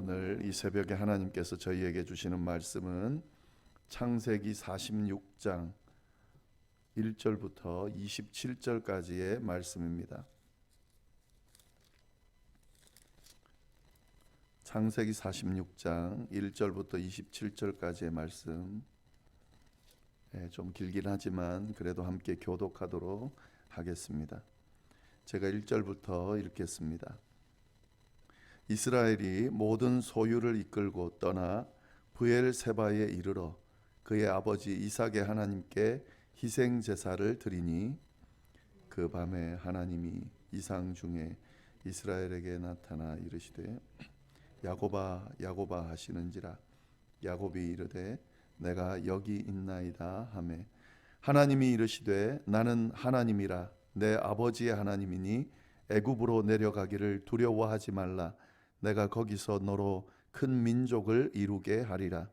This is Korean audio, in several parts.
오늘 이 새벽에 하나님께서 저희에게 주시는 말씀은 창세기 46장 1절부터 27절까지의 말씀입니다. 창세기 46장 1절부터 27절까지의 말씀, 좀 길긴 하지만 그래도 함께 교독하도록 하겠습니다. 제가 1절부터 읽겠습니다. 이스라엘이 모든 소유를 이끌고 떠나 브엘세바에 이르러 그의 아버지 이삭의 하나님께 희생 제사를 드리니 그 밤에 하나님이 이상 중에 이스라엘에게 나타나 이르시되 야곱아 야곱아 하시는지라. 야곱이 이르되 내가 여기 있나이다 하매 하나님이 이르시되 나는 하나님이라 내 아버지의 하나님이니 애굽으로 내려가기를 두려워하지 말라. 내가 거기서 너로 큰 민족을 이루게 하리라.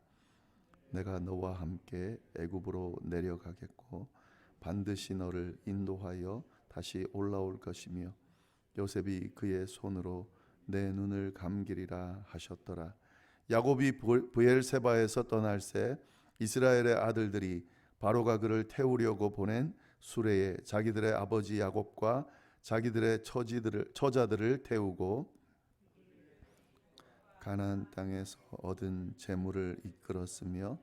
내가 너와 함께 애굽으로 내려가겠고 반드시 너를 인도하여 다시 올라올 것이며 요셉이 그의 손으로 내 눈을 감기리라 하셨더라. 야곱이 브엘세바에서 떠날새 이스라엘의 아들들이 바로가 그를 태우려고 보낸 수레에 자기들의 아버지 야곱과 자기들의 처자들을 태우고 가나안 땅에서 얻은 재물을 이끌었으며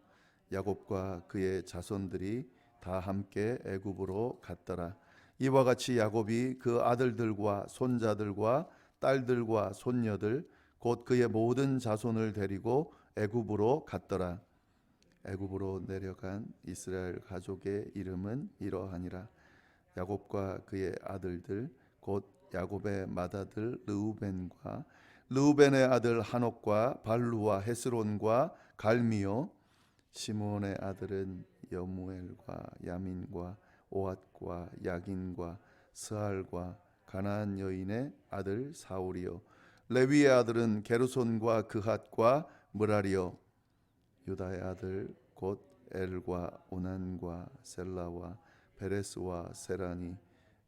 야곱과 그의 자손들이 다 함께 애굽으로 갔더라. 이와 같이 야곱이 그 아들들과 손자들과 딸들과 손녀들 곧 그의 모든 자손을 데리고 애굽으로 갔더라. 애굽으로 내려간 이스라엘 가족의 이름은 이러하니라. 야곱과 그의 아들들 곧 야곱의 맏아들 르우벤과 르우벤의 아들 하녹과 발루와 헤스론과 갈미요. 시므온의 아들은 여무엘과 야민과 오앗과 야긴과 스알과 가나안 여인의 아들 사울이요. 레위의 아들은 게르손과 그핫과 므라리요. 유다의 아들 곧 엘과 오난과 셀라와 베레스와 세라니.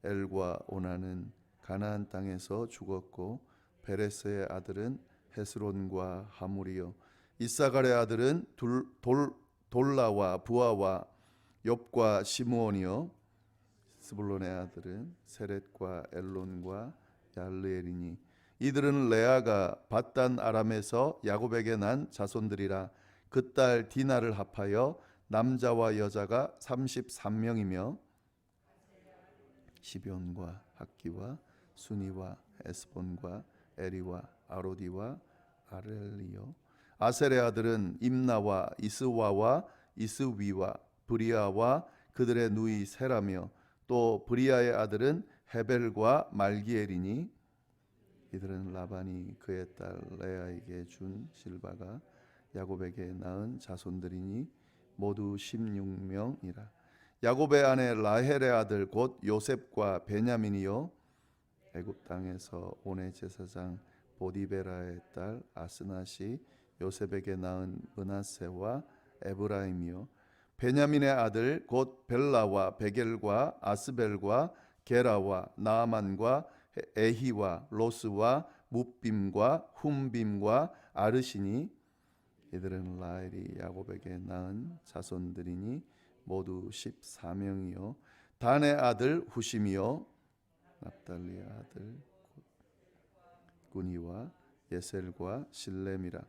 엘과 오난은 가나안 땅에서 죽었고 베레스의 아들은 헤스론과 하물이요. 이사갈의 아들은 돌라와 부아와 욥과 시므온이요. 스불론의 아들은 세렛과 엘론과 얄르엘이니 이들은 레아가 밧단 아람에서 야곱에게 난 자손들이라. 그 딸 디나를 합하여 남자와 여자가 33명이며 시뵐과 학기와 순이와 에스본과 에리와 아로디와 아렐리요. 아셀의 아들은 임나와 이스와와 이스위와 브리아와 그들의 누이 세라며 또 브리아의 아들은 헤벨과 말기엘이니 이들은 라반이 그의 딸 레아에게 준 실바가 야곱에게 낳은 자손들이니 모두 16명이라. 야곱의 아내 라헬의 아들 곧 요셉과 베냐민이요. 애굽 땅에서 온의 제사장 보디베라의 딸 아스낫이 요셉에게 낳은 므낫세와 에브라임이요. 베냐민의 아들 곧 벨라와 베겔과 아스벨과 게라와 나아만과 에히와 로스와 뭇빔과 훔빔과 아르시니 이들은 라헬이 야곱에게 낳은 자손들이니 모두 14명이요. 단의 아들 후심이요. 납달리의 아들 구니와 예셀과 실렘이라.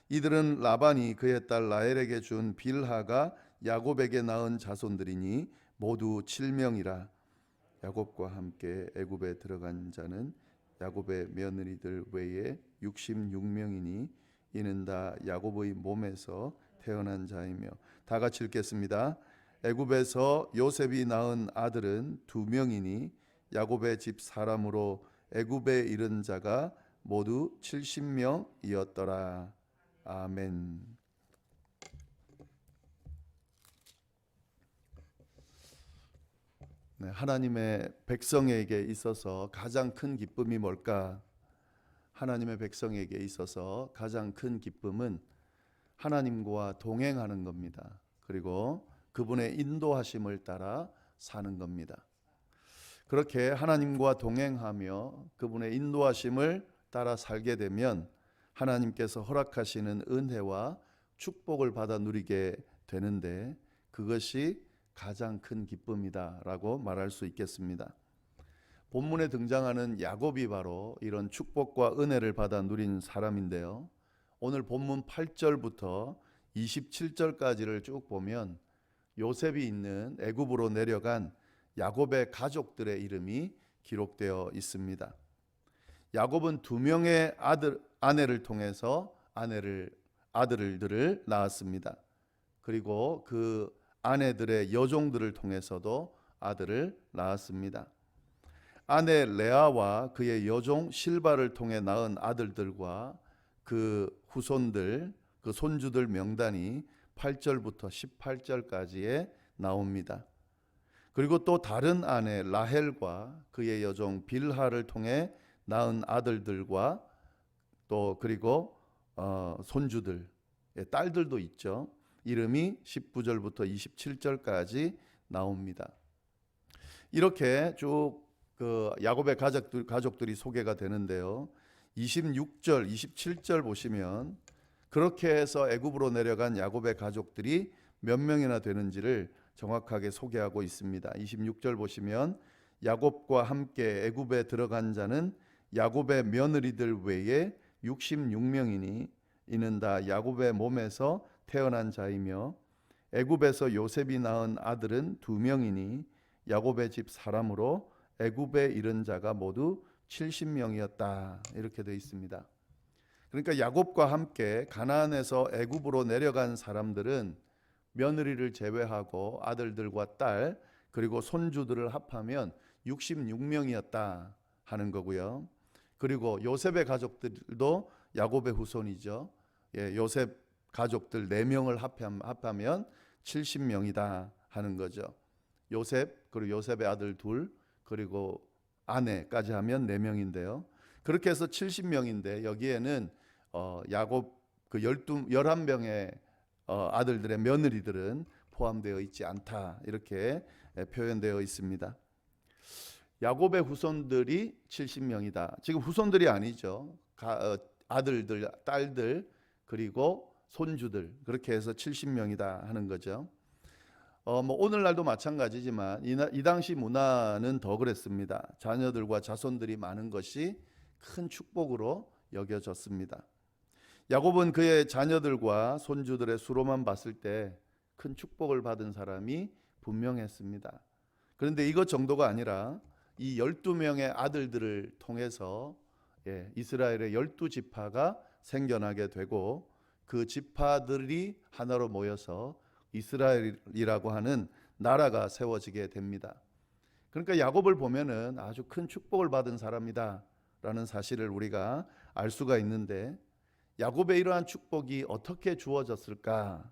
이들은 라반이 그의 딸 라헬에게 준 빌하가 야곱에게 낳은 자손들이니 모두 7명이라. 야곱과 함께 애굽에 들어간 자는 야곱의 며느리들 외에 66명이니 이는 다 야곱의 몸에서 태어난 자이며. 다 같이 읽겠습니다. 애굽에서 요셉이 낳은 아들은 2명이니 야곱의 집 사람으로 애굽에 이른 자가 모두 70명이었더라. 아멘. 네, 하나님의 백성에게 있어서 가장 큰 기쁨이 뭘까? 하나님의 백성에게 있어서 가장 큰 기쁨은 하나님과 동행하는 겁니다. 그리고 그분의 인도하심을 따라 사는 겁니다. 그렇게 하나님과 동행하며 그분의 인도하심을 따라 살게 되면 하나님께서 허락하시는 은혜와 축복을 받아 누리게 되는데 그것이 가장 큰 기쁨이다라고 말할 수 있겠습니다. 본문에 등장하는 야곱이 바로 이런 축복과 은혜를 받아 누린 사람인데요. 오늘 본문 8절부터 27절까지를 쭉 보면 요셉이 있는 애굽으로 내려간 야곱의 가족들의 이름이 기록되어 있습니다. 야곱은 2명의 아내를 통해서 아들들을 낳았습니다. 그리고 그 아내들의 여종들을 통해서도 아들을 낳았습니다. 아내 레아와 그의 여종 실바를 통해 낳은 아들들과 그 후손들, 그 손주들 명단이 8절부터 18절까지에 나옵니다. 그리고 또 다른 아내 라헬과 그의 여종 빌하를 통해 낳은 아들들과 또 그리고 손주들, 딸들도 있죠. 이름이 19절부터 27절까지 나옵니다. 이렇게 쭉 그 야곱의 가족들이 소개가 되는데요. 26절, 27절 보시면 그렇게 해서 애굽으로 내려간 야곱의 가족들이 몇 명이나 되는지를 정확하게 소개하고 있습니다. 26절 보시면 야곱과 함께 애굽에 들어간 자는 야곱의 며느리들 외에 66명이니 이는 다 야곱의 몸에서 태어난 자이며 애굽에서 요셉이 낳은 아들은 2명이니 야곱의 집 사람으로 애굽에 이른 자가 모두 70명이었다. 이렇게 되어 있습니다. 그러니까 야곱과 함께 가나안에서 애굽으로 내려간 사람들은 며느리를 제외하고 아들들과 딸 그리고 손주들을 합하면 66명이었다 하는 거고요. 그리고 요셉의 가족들도 야곱의 후손이죠. 요셉 가족들 4명을 합하면 70명이다 하는 거죠. 요셉 그리고 요셉의 아들 2 그리고 아내까지 하면 4명인데요. 그렇게 해서 70명인데 여기에는 야곱 그 11명의 아들들의 며느리들은 포함되어 있지 않다 이렇게 표현되어 있습니다. 야곱의 후손들이 70명이다. 지금 후손들이 아니죠. 아들들, 딸들 그리고 손주들 그렇게 해서 70명이다 하는 거죠. 오늘날도 마찬가지지만 이 당시 문화는 더 그랬습니다. 자녀들과 자손들이 많은 것이 큰 축복으로 여겨졌습니다. 야곱은 그의 자녀들과 손주들의 수로만 봤을 때 큰 축복을 받은 사람이 분명했습니다. 그런데 이것 정도가 아니라 이 12명의 아들들을 통해서 이스라엘의 12지파가 생겨나게 되고 그 지파들이 하나로 모여서 이스라엘이라고 하는 나라가 세워지게 됩니다. 그러니까 야곱을 보면은 아주 큰 축복을 받은 사람이다 라는 사실을 우리가 알 수가 있는데 야곱의 이러한 축복이 어떻게 주어졌을까?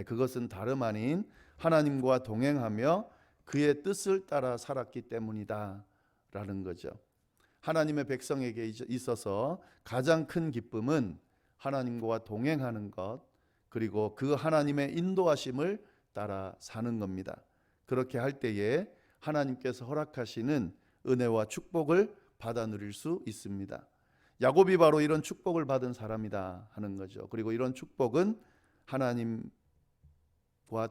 그것은 다름 아닌 하나님과 동행하며 그의 뜻을 따라 살았기 때문이다 라는 거죠. 하나님의 백성에게 있어서 가장 큰 기쁨은 하나님과 동행하는 것 그리고 그 하나님의 인도하심을 따라 사는 겁니다. 그렇게 할 때에 하나님께서 허락하시는 은혜와 축복을 받아 누릴 수 있습니다. 야곱이 바로 이런 축복을 받은 사람이다 하는 거죠. 그리고 이런 축복은 하나님과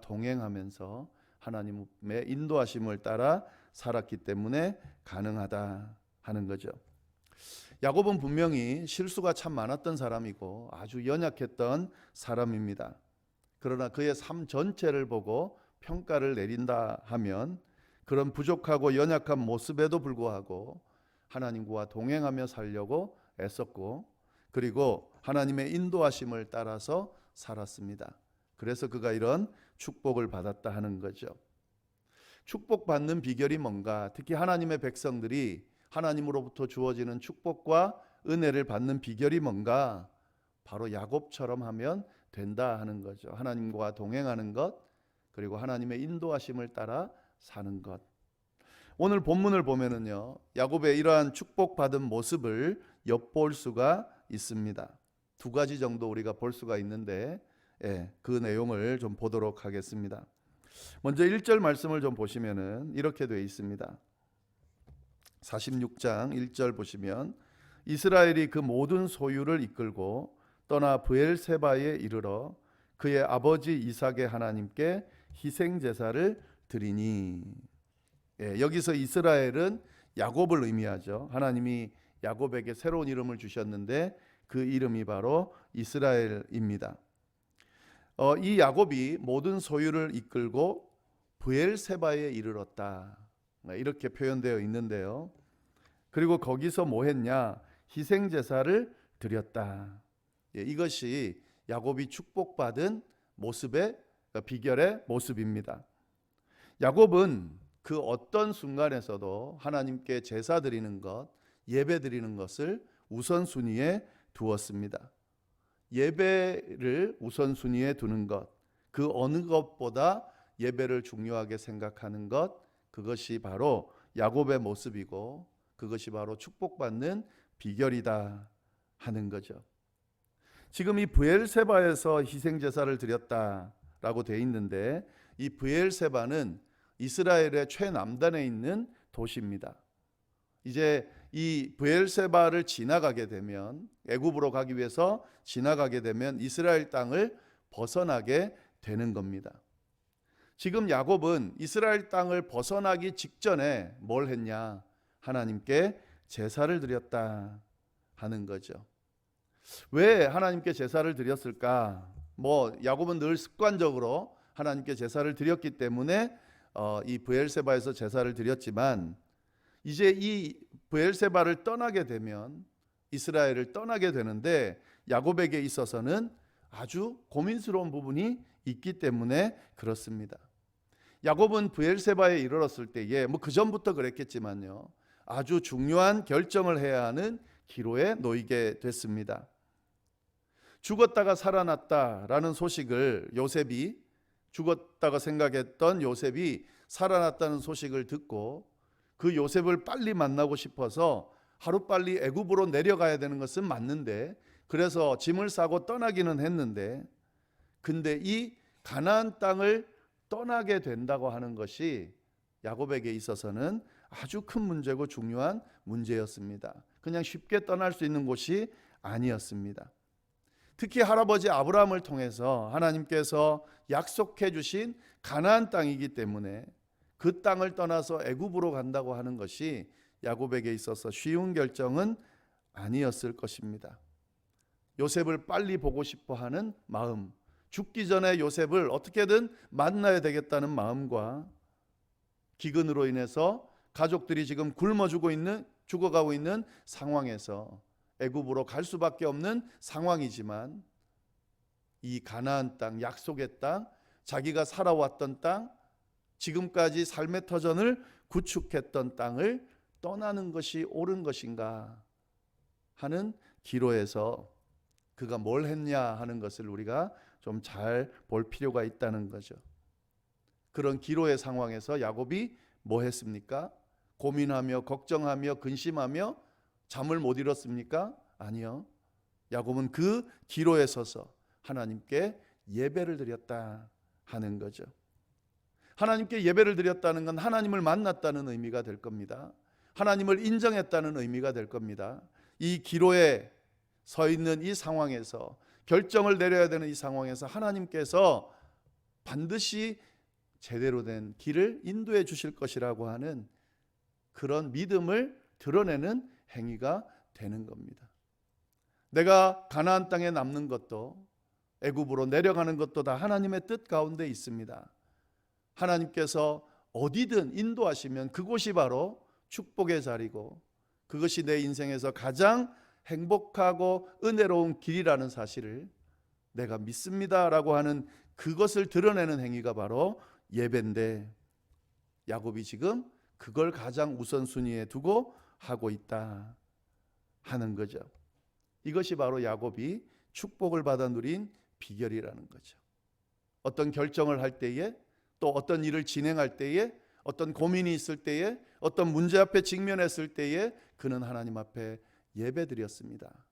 동행하면서 하나님의 인도하심을 따라 살았기 때문에 가능하다 하는 거죠. 야곱은 분명히 실수가 참 많았던 사람이고 아주 연약했던 사람입니다. 그러나 그의 삶 전체를 보고 평가를 내린다 하면 그런 부족하고 연약한 모습에도 불구하고 하나님과 동행하며 살려고 애썼고 그리고 하나님의 인도하심을 따라서 살았습니다. 그래서 그가 이런 축복을 받았다 하는 거죠. 축복받는 비결이 뭔가, 특히 하나님의 백성들이 하나님으로부터 주어지는 축복과 은혜를 받는 비결이 뭔가, 바로 야곱처럼 하면 된다 하는 거죠. 하나님과 동행하는 것, 그리고 하나님의 인도하심을 따라 사는 것. 오늘 본문을 보면은요, 야곱의 이러한 축복받은 모습을 엿볼 수가 있습니다. 2가지 정도 우리가 볼 수가 있는데 그 내용을 좀 보도록 하겠습니다. 먼저 1절 말씀을 좀 보시면은 이렇게 되어 있습니다. 46장 1절 보시면 이스라엘이 그 모든 소유를 이끌고 떠나 브엘세바에 이르러 그의 아버지 이삭의 하나님께 희생 제사를 드리니. 여기서 이스라엘은 야곱을 의미하죠. 하나님이 야곱에게 새로운 이름을 주셨는데 그 이름이 바로 이스라엘입니다. 이 야곱이 모든 소유를 이끌고 브엘세바에 이르렀다, 이렇게 표현되어 있는데요. 그리고 거기서 뭐 했냐? 희생 제사를 드렸다. 이것이 야곱이 축복받은 모습의 비결의 모습입니다. 야곱은 그 어떤 순간에서도 하나님께 제사 드리는 것, 예배 드리는 것을 우선순위에 두었습니다. 예배를 우선순위에 두는 것, 그 어느 것보다 예배를 중요하게 생각하는 것, 그것이 바로 야곱의 모습이고 그것이 바로 축복받는 비결이다 하는 거죠. 지금 이 브엘세바에서 희생제사를 드렸다라고 되어 있는데, 이 브엘세바는 이스라엘의 최남단에 있는 도시입니다. 이제 이 브엘세바를 지나가게 되면, 애굽으로 가기 위해서 지나가게 되면 이스라엘 땅을 벗어나게 되는 겁니다. 지금 야곱은 이스라엘 땅을 벗어나기 직전에 뭘 했냐? 하나님께 제사를 드렸다 하는 거죠. 왜 하나님께 제사를 드렸을까? 야곱은 늘 습관적으로 하나님께 제사를 드렸기 때문에 이 브엘세바에서 제사를 드렸지만, 이제 이 브엘세바를 떠나게 되면 이스라엘을 떠나게 되는데 야곱에게 있어서는 아주 고민스러운 부분이 있기 때문에 그렇습니다. 야곱은 브엘세바에 이르렀을 때에 그 전부터 그랬겠지만요, 아주 중요한 결정을 해야 하는 기로에 놓이게 됐습니다. 죽었다가 살아났다라는 소식을 요셉이, 죽었다가 생각했던 요셉이 살아났다는 소식을 듣고 그 요셉을 빨리 만나고 싶어서 하루빨리 애굽으로 내려가야 되는 것은 맞는데, 그래서 짐을 싸고 떠나기는 했는데, 근데 이 가나안 땅을 떠나게 된다고 하는 것이 야곱에게 있어서는 아주 큰 문제고 중요한 문제였습니다. 그냥 쉽게 떠날 수 있는 곳이 아니었습니다. 특히 할아버지 아브라함을 통해서 하나님께서 약속해 주신 가나안 땅이기 때문에 그 땅을 떠나서 애굽으로 간다고 하는 것이 야곱에게 있어서 쉬운 결정은 아니었을 것입니다. 요셉을 빨리 보고 싶어 하는 마음, 죽기 전에 요셉을 어떻게든 만나야 되겠다는 마음과 기근으로 인해서 가족들이 지금 죽어가고 있는 상황에서 애굽으로 갈 수밖에 없는 상황이지만, 이 가나안 땅, 약속의 땅, 자기가 살아왔던 땅, 지금까지 삶의 터전을 구축했던 땅을 떠나는 것이 옳은 것인가 하는 기로에서 그가 뭘 했냐 하는 것을 우리가 좀 잘 볼 필요가 있다는 거죠. 그런 기로의 상황에서 야곱이 뭐 했습니까? 고민하며 걱정하며 근심하며 잠을 못 이뤘습니까? 아니요. 야곱은 그 기로에 서서 하나님께 예배를 드렸다 하는 거죠. 하나님께 예배를 드렸다는 건 하나님을 만났다는 의미가 될 겁니다. 하나님을 인정했다는 의미가 될 겁니다. 이 기로에 서 있는 이 상황에서, 결정을 내려야 되는 이 상황에서 하나님께서 반드시 제대로 된 길을 인도해 주실 것이라고 하는 그런 믿음을 드러내는 행위가 되는 겁니다. 내가 가나안 땅에 남는 것도 애굽으로 내려가는 것도 다 하나님의 뜻 가운데 있습니다. 하나님께서 어디든 인도하시면 그곳이 바로 축복의 자리고 그것이 내 인생에서 가장 행복하고 은혜로운 길이라는 사실을 내가 믿습니다라고 하는 그것을 드러내는 행위가 바로 예배인데, 야곱이 지금 그걸 가장 우선순위에 두고 하고 있다 하는 거죠. 이것이 바로 야곱이 축복을 받아 누린 비결이라는 거죠. 어떤 결정을 할 때에, 또 어떤 일을 진행할 때에, 어떤 고민이 있을 때에, 어떤 문제 앞에 직면했을 때에 그는 하나님 앞에 예배드렸습니다.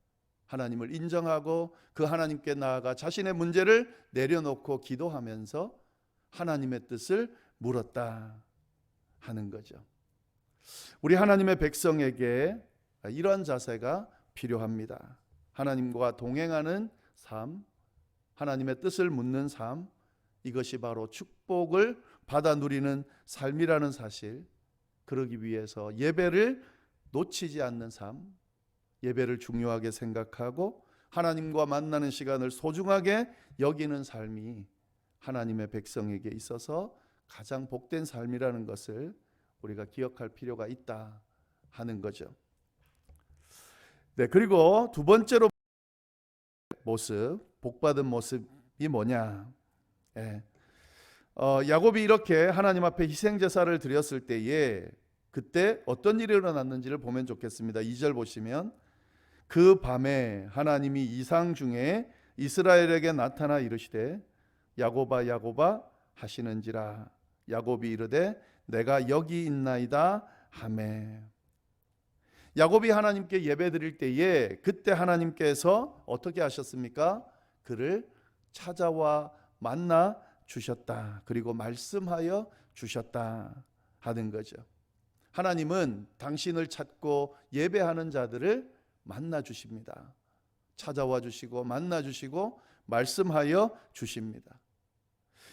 하나님을 인정하고 그 하나님께 나아가 자신의 문제를 내려놓고 기도하면서 하나님의 뜻을 물었다 하는 거죠. 우리 하나님의 백성에게 이러한 자세가 필요합니다. 하나님과 동행하는 삶, 하나님의 뜻을 묻는 삶, 이것이 바로 축복을 받아 누리는 삶이라는 사실, 그러기 위해서 예배를 놓치지 않는 삶, 예배를 중요하게 생각하고 하나님과 만나는 시간을 소중하게 여기는 삶이 하나님의 백성에게 있어서 가장 복된 삶이라는 것을 우리가 기억할 필요가 있다 하는 거죠. 네, 그리고 두 번째로 모습, 복받은 모습이 뭐냐? 예. 야곱이 이렇게 하나님 앞에 희생 제사를 드렸을 때에 그때 어떤 일이 일어났는지를 보면 좋겠습니다. 2절 보시면 그 밤에 하나님이 이상 중에 이스라엘에게 나타나 이르시되 야곱아 야곱아 하시는지라. 야곱이 이르되 내가 여기 있나이다 하매. 야곱이 하나님께 예배드릴 때에 그때 하나님께서 어떻게 하셨습니까? 그를 찾아와 만나 주셨다. 그리고 말씀하여 주셨다 하는 거죠. 하나님은 당신을 찾고 예배하는 자들을 만나 주십니다. 찾아와 주시고 만나 주시고 말씀하여 주십니다.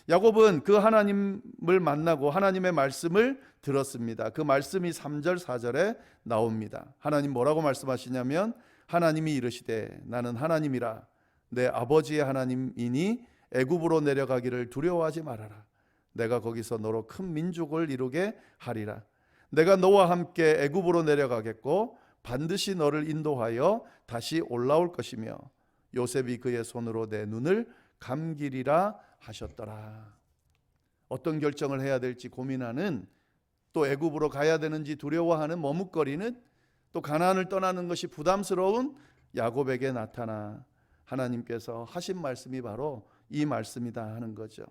야곱은 그 하나님을 만나고 하나님의 말씀을 들었습니다. 그 말씀이 3절 4절에 나옵니다. 하나님 뭐라고 말씀하시냐면 하나님이 이르시되 나는 하나님이라 내 아버지의 하나님이니 애굽으로 내려가기를 두려워하지 말아라. 내가 거기서 너로 큰 민족을 이루게 하리라. 내가 너와 함께 애굽으로 내려가겠고 반드시 너를 인도하여 다시 올라올 것이며 요셉이 그의 손으로 내 눈을 감기리라 하셨더라. 어떤 결정을 해야 될지 고민하는, 또 애굽으로 가야 되는지 두려워하는, 머뭇거리는, 또 가나안을 떠나는 것이 부담스러운 야곱에게 나타나 하나님께서 하신 말씀이 바로 이 말씀이다 하는 거죠.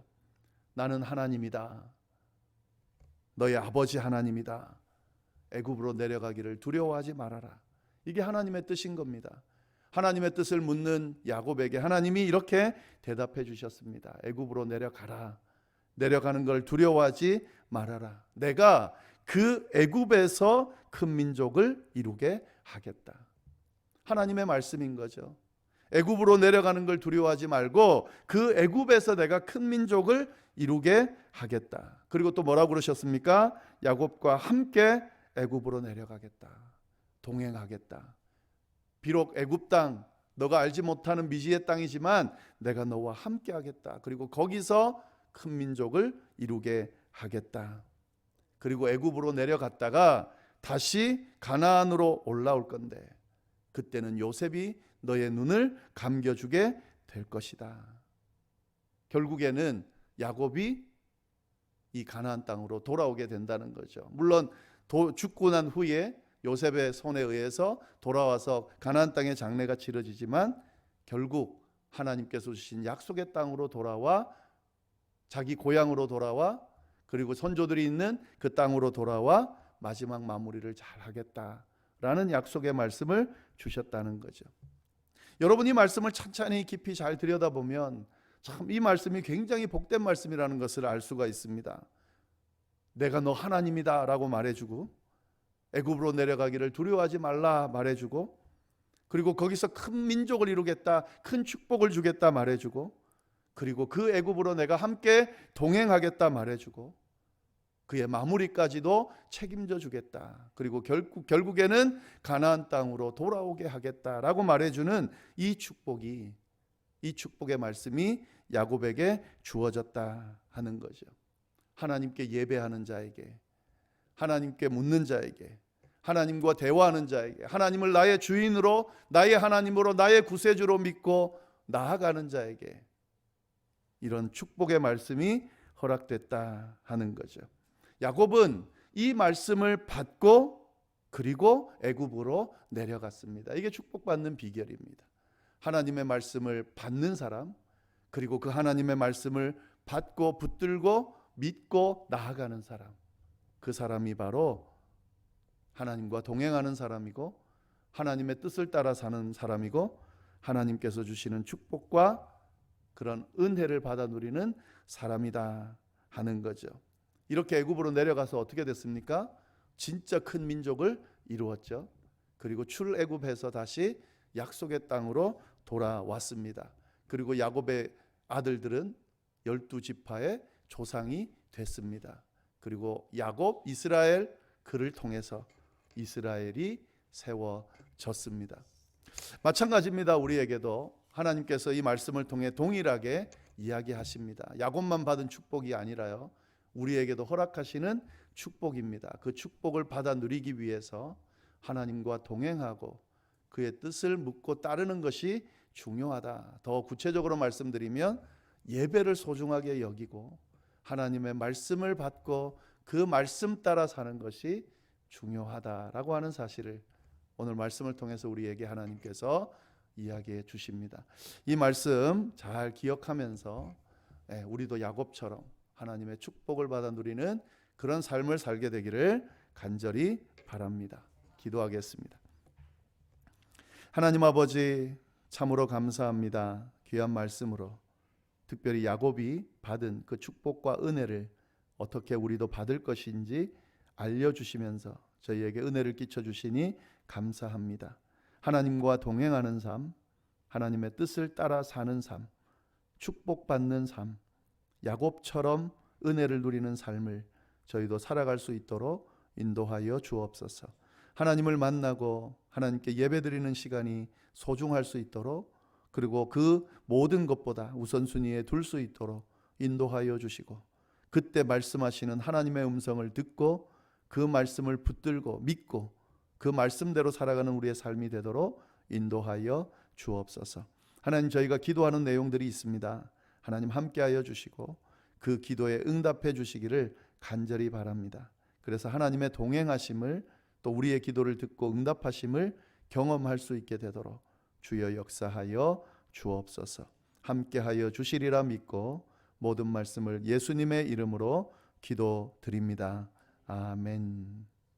나는 하나님이다. 너의 아버지 하나님이다. 애굽으로 내려가기를 두려워하지 말아라. 이게 하나님의 뜻인 겁니다. 하나님의 뜻을 묻는 야곱에게 하나님이 이렇게 대답해 주셨습니다. 애굽으로 내려가라. 내려가는 걸 두려워하지 말아라. 내가 그 애굽에서 큰 민족을 이루게 하겠다. 하나님의 말씀인 거죠. 애굽으로 내려가는 걸 두려워하지 말고 그 애굽에서 내가 큰 민족을 이루게 하겠다. 그리고 또 뭐라고 그러셨습니까? 야곱과 함께 애굽으로 내려가겠다. 동행하겠다. 비록 애굽 땅, 너가 알지 못하는 미지의 땅이지만 내가 너와 함께 하겠다. 그리고 거기서 큰 민족을 이루게 하겠다. 그리고 애굽으로 내려갔다가 다시 가나안으로 올라올 건데 그때는 요셉이 너의 눈을 감겨주게 될 것이다. 결국에는 야곱이 이 가나안 땅으로 돌아오게 된다는 거죠. 물론 죽고 난 후에 요셉의 손에 의해서 돌아와서 가나안 땅의 장례가 치러지지만 결국 하나님께서 주신 약속의 땅으로 돌아와 자기 고향으로 돌아와 그리고 선조들이 있는 그 땅으로 돌아와 마지막 마무리를 잘 하겠다라는 약속의 말씀을 주셨다는 거죠. 여러분 이 말씀을 찬찬히 깊이 잘 들여다보면 참 이 말씀이 굉장히 복된 말씀이라는 것을 알 수가 있습니다. 내가 너 하나님이다 라고 말해주고 애굽으로 내려가기를 두려워하지 말라 말해주고 그리고 거기서 큰 민족을 이루겠다, 큰 축복을 주겠다 말해주고 그리고 그 애굽으로 내가 함께 동행하겠다 말해주고 그의 마무리까지도 책임져 주겠다. 그리고 결국에는 가나안 땅으로 돌아오게 하겠다라고 말해주는 이 축복의 말씀이 야곱에게 주어졌다 하는 거죠. 하나님께 예배하는 자에게, 하나님께 묻는 자에게, 하나님과 대화하는 자에게, 하나님을 나의 주인으로, 나의 하나님으로, 나의 구세주로 믿고 나아가는 자에게 이런 축복의 말씀이 허락됐다 하는 거죠. 야곱은 이 말씀을 받고 그리고 애굽으로 내려갔습니다. 이게 축복받는 비결입니다. 하나님의 말씀을 받는 사람, 그리고 그 하나님의 말씀을 받고 붙들고 믿고 나아가는 사람, 그 사람이 바로 하나님과 동행하는 사람이고 하나님의 뜻을 따라 사는 사람이고 하나님께서 주시는 축복과 그런 은혜를 받아 누리는 사람이다 하는 거죠. 이렇게 애굽으로 내려가서 어떻게 됐습니까? 진짜 큰 민족을 이루었죠. 그리고 출애굽해서 다시 약속의 땅으로 돌아왔습니다. 그리고 야곱의 아들들은 12지파의 조상이 됐습니다. 그리고 야곱, 이스라엘, 그를 통해서 이스라엘이 세워졌습니다. 마찬가지입니다. 우리에게도 하나님께서 이 말씀을 통해 동일하게 이야기하십니다. 야곱만 받은 축복이 아니라요, 우리에게도 허락하시는 축복입니다. 그 축복을 받아 누리기 위해서 하나님과 동행하고 그의 뜻을 묻고 따르는 것이 중요하다. 더 구체적으로 말씀드리면 예배를 소중하게 여기고 하나님의 말씀을 받고 그 말씀 따라 사는 것이 중요하다라고 하는 사실을 오늘 말씀을 통해서 우리에게 하나님께서 이야기해 주십니다. 이 말씀 잘 기억하면서 우리도 야곱처럼 하나님의 축복을 받아 누리는 그런 삶을 살게 되기를 간절히 바랍니다. 기도하겠습니다. 하나님 아버지, 참으로 감사합니다. 귀한 말씀으로 특별히 야곱이 받은 그 축복과 은혜를 어떻게 우리도 받을 것인지 알려주시면서 저희에게 은혜를 끼쳐주시니 감사합니다. 하나님과 동행하는 삶, 하나님의 뜻을 따라 사는 삶, 축복받는 삶, 야곱처럼 은혜를 누리는 삶을 저희도 살아갈 수 있도록 인도하여 주옵소서. 하나님을 만나고 하나님께 예배드리는 시간이 소중할 수 있도록, 그리고 그 모든 것보다 우선순위에 둘 수 있도록 인도하여 주시고, 그때 말씀하시는 하나님의 음성을 듣고 그 말씀을 붙들고 믿고 그 말씀대로 살아가는 우리의 삶이 되도록 인도하여 주옵소서. 하나님, 저희가 기도하는 내용들이 있습니다. 하나님 함께하여 주시고 그 기도에 응답해 주시기를 간절히 바랍니다. 그래서 하나님의 동행하심을, 또 우리의 기도를 듣고 응답하심을 경험할 수 있게 되도록 주여 역사하여 주옵소서. 함께하여 주시리라 믿고 모든 말씀을 예수님의 이름으로 기도드립니다. 아멘.